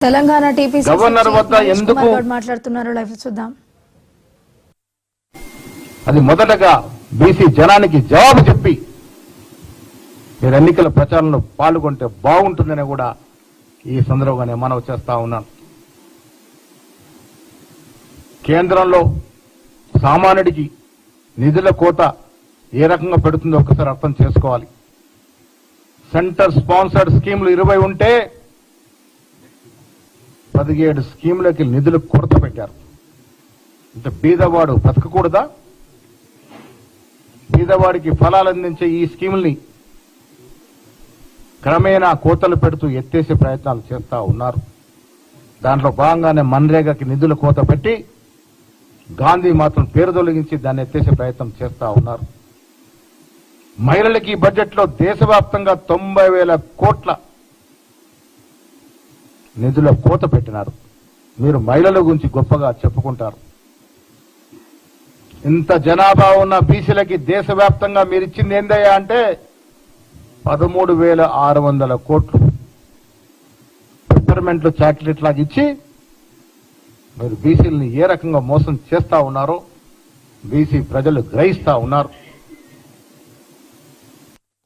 Telangana TPC governor వద్ద ఎందుకు మాట్లాడుతున్నారు లైవ్ చూద్దాం. అది మొదటగా బీసీ జనానికి జవాబు చెప్పి మీరు ఎన్నికల ప్రచారంలో పాల్గొంటే బాగుంటుందని కూడా ఈ సందర్భంగానే మనవి చేస్తా ఉన్నాను. కేంద్రంలో సామాన్యుడికి నిధుల కోత ఏ రకంగా పెడుతుందో ఒకసారి అర్థం చేసుకోవాలి. సెంటర్ స్పాన్సర్డ్ స్కీములు 20 ఉంటే 17 స్కీములకి నిధులు కొరత పెట్టారు. అంటే బీదవాడు బతకకూడదా? బీదవాడికి ఫలాలు అందించే ఈ స్కీముల్ని క్రమేణా కోతలు పెడుతూ ఎత్తేసే ప్రయత్నాలు చేస్తా ఉన్నారు. దాంట్లో భాగంగానే మన్రేగాకి నిధుల కోత పెట్టి గాంధీ మాత్రం పేరు తొలగించి దాన్ని ఎత్తేసే ప్రయత్నం చేస్తా ఉన్నారు. మహిళలకి ఈ బడ్జెట్లో దేశవ్యాప్తంగా 90,000 కోట్ల నిధుల కోత పెట్టినారు. మీరు మహిళల గురించి గొప్పగా చెప్పుకుంటారు. ఇంత జనాభా ఉన్న బీసీలకి దేశవ్యాప్తంగా మీరు ఇచ్చింది ఏందయ్యా అంటే 13,600 కోట్లు పెప్పర్మెంట్లు చాక్లెట్ లాగా ఇచ్చి మీరు బీసీలని ఏ రకంగా మోసం చేస్తా ఉన్నారో బీసీ ప్రజలు గ్రహిస్తా ఉన్నారు.